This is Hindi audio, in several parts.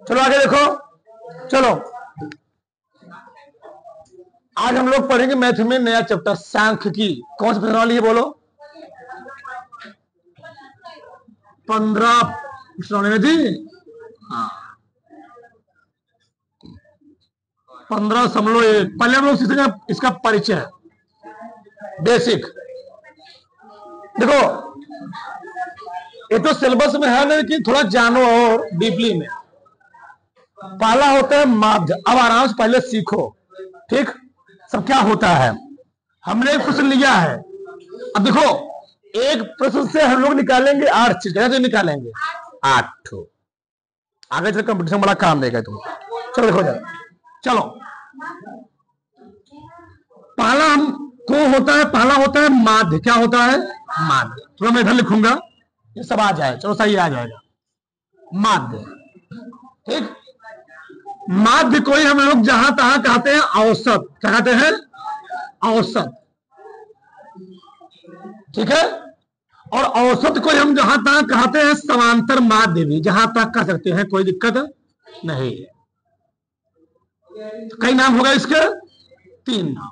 चलो आगे देखो। चलो आज हम लोग पढ़ेंगे मैथ में नया चैप्टर सांख्यिकी। कौन सी प्रश्नावली है बोलो? 15 प्रश्नावली में थी। हाँ 15.1। पहले हम लोग सीखेंगे इसका परिचय, बेसिक। देखो ये तो सिलेबस में है लेकिन थोड़ा जानो और डीपली में। पहला होता है माध्य। अब आराम से पहले सीखो, ठीक? सब क्या होता है। हमने एक प्रश्न लिया है। अब देखो एक प्रश्न से हम लोग निकालेंगे 8 चीज। कैसे निकालेंगे? 8। आगे चल कंपटीशन बड़ा काम देगा तुम। चलो देखो जरा। चलो पहला हम को होता है, पहला होता है माध्य। क्या होता है? माध्य। थोड़ा मैं इधर लिखूंगा, ये सब आ जाए। चलो सही आ जाएगा। माध्य, ठीक। माध्य कोई हम लोग जहां तहां कहते हैं औसत। क्या कहते हैं? औसत, ठीक है। और औसत कोई हम जहां तहां कहते हैं समांतर माध्य भी जहां तक कह सकते हैं, कोई दिक्कत नहीं है। कई नाम होगा इसके? 3 नाम।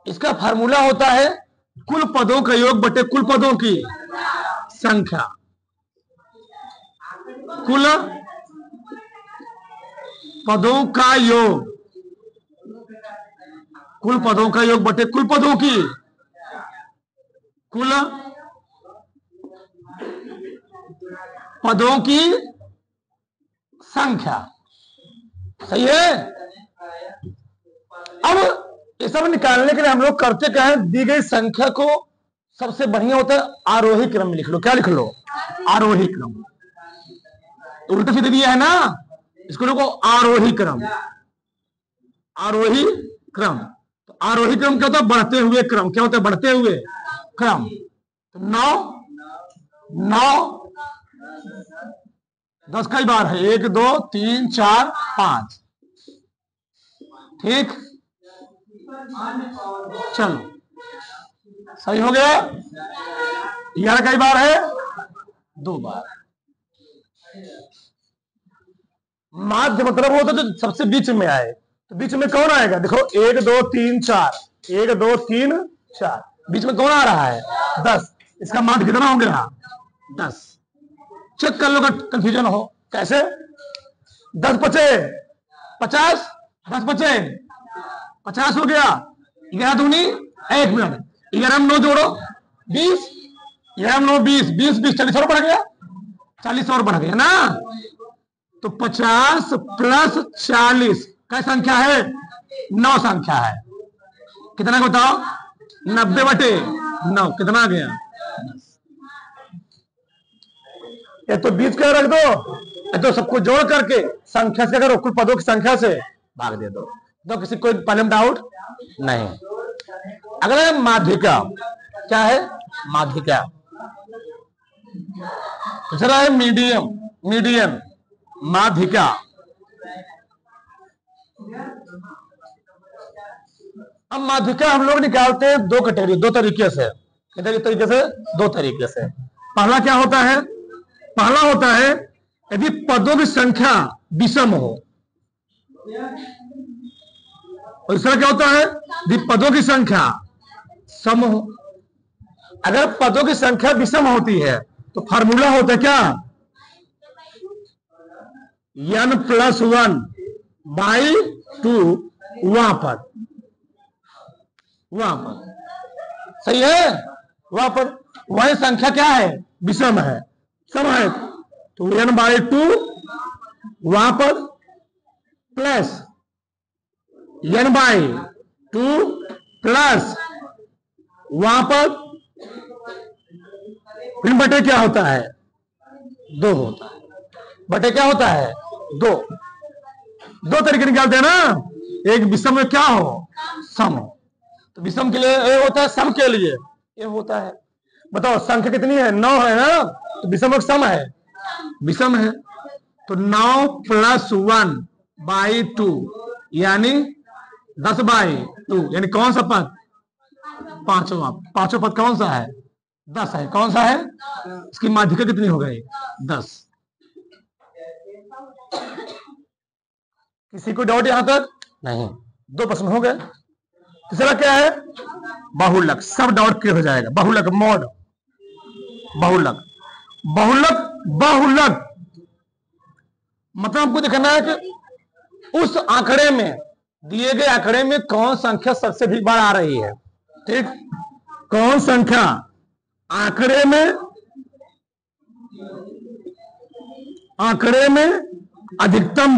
इसका फार्मूला होता है कुल पदों का योग बटे कुल पदों की संख्या। कुल पदों का योग, कुल पदों का योग बटे कुल पदों की कुल पदों की संख्या। सही है। अब ये सब निकालने के लिए हम लोग करते क्या है, दी गई संख्या को सबसे बढ़िया होता है आरोही क्रम में लिख लो। क्या लिख लो? आरोही क्रम। उल्टे सीधे दिया है ना, इसको लिखो आरोही क्रम। आरोही क्रम। तो आरोही क्रम क्या होता है? बढ़ते हुए क्रम। क्या होता है? बढ़ते हुए क्रम। तो 9 10 कई बार है? 1 2 3 4 5, ठीक। चलो सही हो गया। 11 कई बार है? 2 बार। माध्य मतलब वो तो जो सबसे बीच में आए। तो बीच में कौन आएगा? देखो 1 2 3 4, 1 2 3 4, बीच में कौन आ रहा है? 10। इसका माध्य कितना हो गया? 10। चेक कर लो कंफ्यूजन हो। कैसे? 10 बचे 50, 10 बचे 50 हो गया। 11 दूनी 1 मिनट, 11 में 9 जोड़ो 20, 11 में 9 20, 20 20 40 और बढ़ गया, 40 और बढ़ गया ना। तो 50 प्लस 40 क्या संख्या है? 9 संख्या है। कितना बताओ? 90 बटे 9 कितना आ गया? ये तो बीच का रख दो, ये तो सबको जोड़ करके संख्या से करो, कुल पदों की संख्या से भाग दे दो। तो किसी कोई पहले डाउट नहीं। अगला है माध्यिका। क्या है? माध्यिका। दूसरा है मीडियम। मीडियम माध्यिका। अब माध्यिका हम लोग निकालते हैं 2 कैटेगरी, 2 तरीके से। कितने तरीके से? 2 तरीके से। पहला क्या होता है? पहला होता है यदि पदों की संख्या विषम हो। और दूसरा क्या होता है? यदि पदों की संख्या सम हो। अगर पदों की संख्या विषम होती है तो फार्मूला होता है क्या? n+1/2 वहां पर, वहां पर। सही है। वहां पर वही संख्या क्या है? विषम है, सम है। तो n/2 वहां पर प्लस n/2 प्लस वहां पर फिर बटे क्या होता है? 2 होता है। बटे क्या होता है? 2। 2 तरीके निकालते हैं ना। एक विषम में क्या हो? सम हो। तो विषम के लिए ए होता है, सम के लिए ये होता है। बताओ संख्या कितनी है? 9 है ना। तो विषम और सम है, विषम है। तो 9 + 1/2 यानी 10/2 यानी कौन सा पद? पांचवा। पांचवा पद कौन सा है? 10 है। कौन सा है? इसकी माध्यिका कितनी हो गई? 10। किसी को डाउट यहां तक? नहीं। 2 प्रश्न हो गए। तीसरा क्या है? बहुलक। सब डाउट क्लियर हो जाएगा। बहुलक, मॉड, बहुलक, बहुलक, बहुलक मतलब हमको देखना है कि उस आंकड़े में, दिए गए आंकड़े में कौन संख्या सबसे अधिक बार आ रही है। ठीक, कौन संख्या आंकड़े में अधिकतम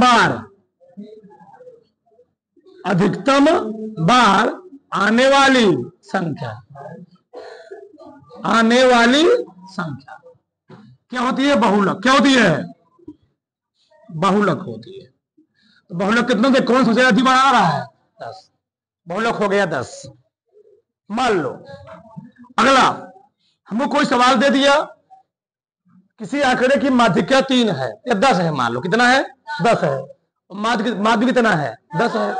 बार आने वाली संख्या क्या होती है? बहुलक। क्या होती है? बहुलक होती है। तो बहुलक कितनों से कौन सबसे अधिक बार आ रहा है? 10। बहुलक हो गया 10। मान लो अगला हमको कोई सवाल दे दिया, किसी आंकड़े की माध्यिका 3 है या 10 है। मान लो कितना है? 10 है। माध्य कितना है? 10 है।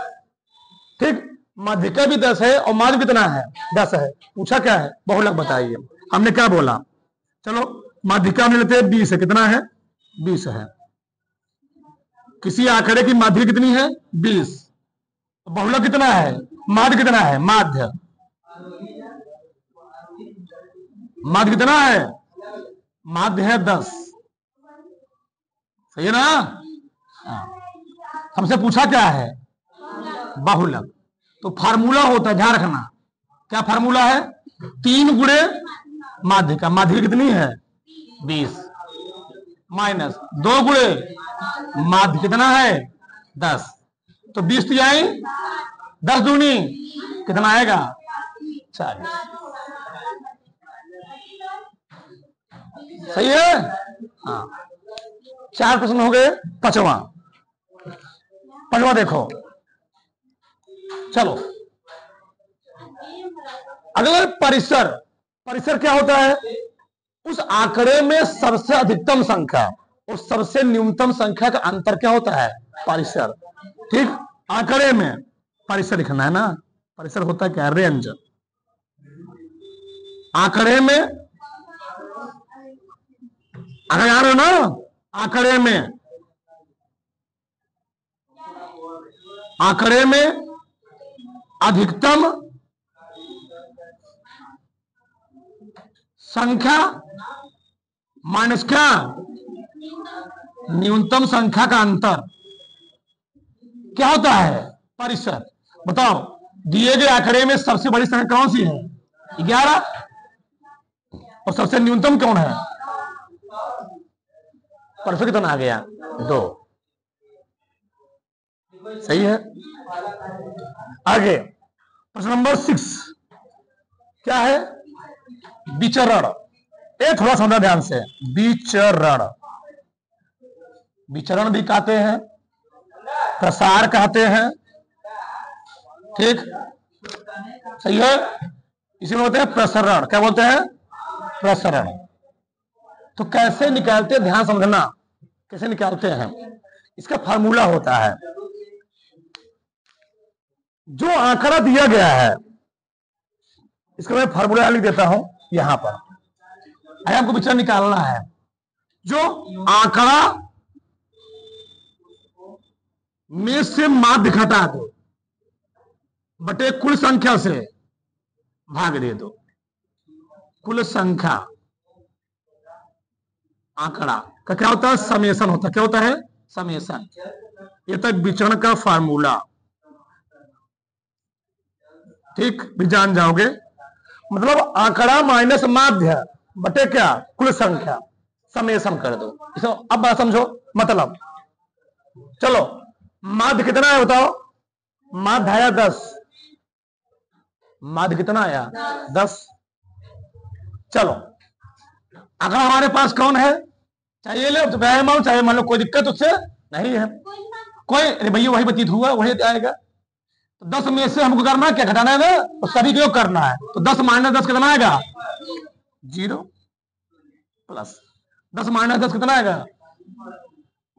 ठीक, माध्यिका भी 10 है और माध्य कितना है? 10 है। पूछा क्या है? बहुलक बताइए। हमने क्या बोला? चलो माध्यिका हमने लेते हैं 20 है। कितना है? 20 है। किसी आंकड़े की माध्यिका कितनी है? 20। बहुलक कितना है? माध्य कितना है? माध्य कितना है? माध्य है 10। सही है ना? हमसे पूछा क्या है? बहुलक। तो फार्मूला होता है, ध्यान रखना। क्या फार्मूला है? 3 गुणे माध्यिका। माध्यिका कितनी है? 20 माइनस 2 गुणे माध्य कितना है? 10। तो 20 आई 10 दूनी कितना आएगा? 40। सही है? हाँ। 4 प्रश्न हो गए। पांचवा देखो। चलो अगला परिसर क्या होता है? उस आंकड़े में सबसे अधिकतम संख्या और सबसे न्यूनतम संख्या का अंतर क्या होता है? परिसर। ठीक, आंकड़े में परिसर लिखना है ना। परिसर होता है क्या? रेंज। आंकड़े में, अगर यार हो ना, आंकड़े में अधिकतम संख्या माइनस क्या? न्यूनतम संख्या का अंतर क्या होता है? परिसर। बताओ, दिए गए आंकड़े में सबसे बड़ी संख्या कौन सी है? 11। और सबसे न्यूनतम कौन है? परिसर कितना आ गया? 2। सही है। आगे प्रश्न नंबर 6 क्या है? विचरण। थोड़ा समझना ध्यान से। विचरण भी कहते हैं, प्रसार कहते हैं। ठीक, सही है। इसी में बोलते हैं प्रसरण। क्या बोलते हैं? प्रसरण। तो कैसे निकालते हैं? ध्यान समझना, कैसे निकालते हैं। इसका फार्मूला होता है, जो आंकड़ा दिया गया है इसका मैं फार्मूला लिख देता हूं यहां पर। अगर आपको विचरण निकालना है, जो आंकड़ा में से माध्य घटा दो बटे कुल संख्या से भाग दे दो। कुल संख्या आंकड़ा का क्या होता है? समेशन होता है। क्या होता है? समेशन। ये तक विचरण का फार्मूला। ठीक, भी जान जाओगे। मतलब आंकड़ा माइनस माध्य बटे क्या? कुल संख्या, समेशन कर दो। इसको अब बात समझो। मतलब चलो, माध्य कितना है बताओ? माध्य आया 10। माध्य कितना आया? 10। चलो अगर हमारे पास कौन है? चाहिए ले तो मान लो, चाहे मान लो, कोई दिक्कत उससे नहीं है। कोई अरे भैया वही व्यतीत हुआ, वही आएगा। तो 10 में से हमको करना है क्या? घटाना है ना। तो सभी को करना है। तो 10 माइनस 10 कितना आएगा? 0 प्लस 10 माइनस 10 कितना आएगा?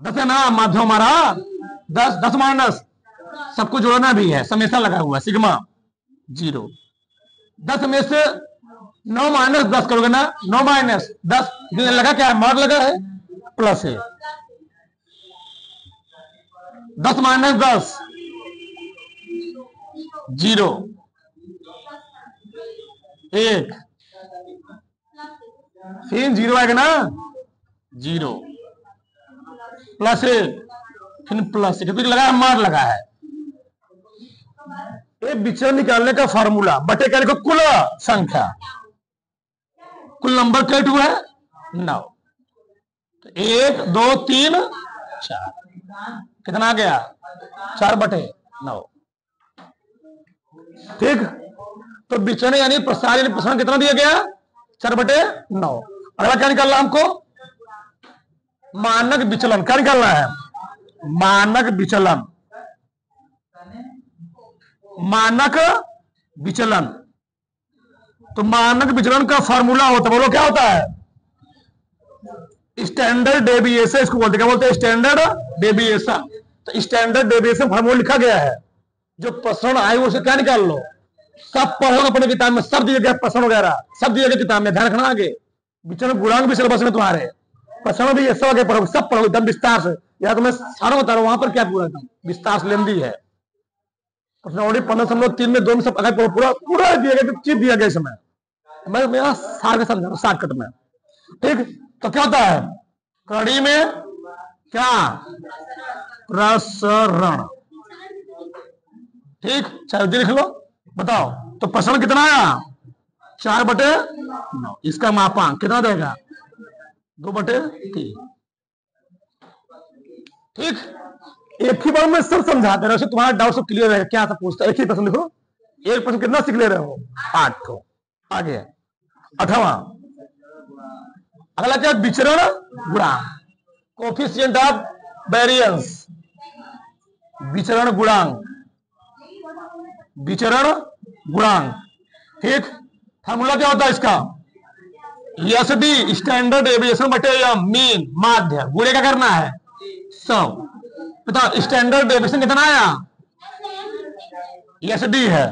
10 है ना माध्यम हमारा। 10 माइनस सबको जोड़ना भी है, समेशन लगा हुआ है, सिग्मा 0। 10 में से 9 माइनस 10 करोगे ना, 9 माइनस 10 लगा क्या है? मॉड लगा है, प्लस है। 10 माइनस 10 0 1 फिर 0 आएगा ना 0 प्लस 1 फिर प्लस 1 लगा है मार लगा है। ये विचरण निकालने का फॉर्मूला बटे क्या लिखो कुल संख्या, कुल नंबर कैट हुआ है 9। 1 2 3 4 कितना आ गया 4/9। ठीक, तो विचरण यानी प्रसार यानी प्रसारण कितना दिया गया 4/9। अगला क्या निकालना हमको मानक विचलन, क्या निकालना है मानक विचलन। मानक विचलन, तो मानक विचलन का फॉर्मूला होता है, बोलो क्या होता है स्टैंडर्ड डेविएशन, इसको बोलते क्या बोलते हैं स्टैंडर्ड डेविएशन। तो स्टैंडर्ड डेविएशन फॉर्मूला लिखा गया है, जो प्रसरण आए उसे क्या निकाल लो, सब पढ़ो अपने किताब में, सब दिए गए प्रसरण वगैरह सब दिए गए किताब में, ध्यान रखना। आगे विचरण गुणांक भी सिलेबस में तुम्हारे, प्रसरण भी ये सब आगे पढ़ो, सब पढ़ो एकदम विस्तार से। या तो मैं सारा बता रहा हूं, वहां पर क्या पूरा एकदम विस्तार से लेंदी है। 15.3 में 2 में सब पूरा पूरा दिया गया, चीज दिया गया इसमें, मैं मेरा सार समझा रहा शॉर्टकट में। ठीक, तो क्या होता है कड़ी में क्या प्रसरण। ठीक, जल्दी लिख लो, बताओ तो प्रसरण कितना आया 4/9। इसका मापांक कितना देगा 2/3। ठीक, एक ही बार में सब समझाते रहे, तुम्हारा डाउट सब क्लियर है। क्या सब पूछता है, एक ही प्रश्न लिखो, एक प्रश्न कितना सीख ले रहे हो 8 को। आगे 8वां, अगला क्या विचरण गुणांक, कोफिशिएंट ऑफ वेरिएंस, विचरण गुणांक, विचरण गुणांक। ठीक, फार्मूला क्या होता है इसका एसडी स्टैंडर्ड डेविएशन बटे एम मीन माध्य, गुणे क्या करना है 100। बताओ स्टैंडर्ड डेविएशन कितना आया एसडी है,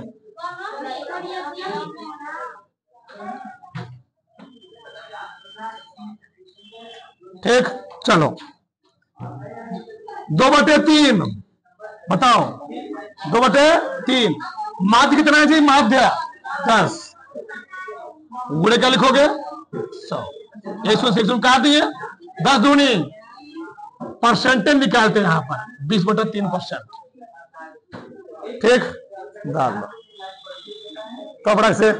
ठीक। चलो 2/3 बताओ 2/3 माध्य कितना है जी माध्य 10, गुणे क्या लिखोगे 100। 100 काट दिए 10 दूनी परसेंटेज निकालते हैं यहां पर 20/3%। ठीक, डाल दो कपड़ा से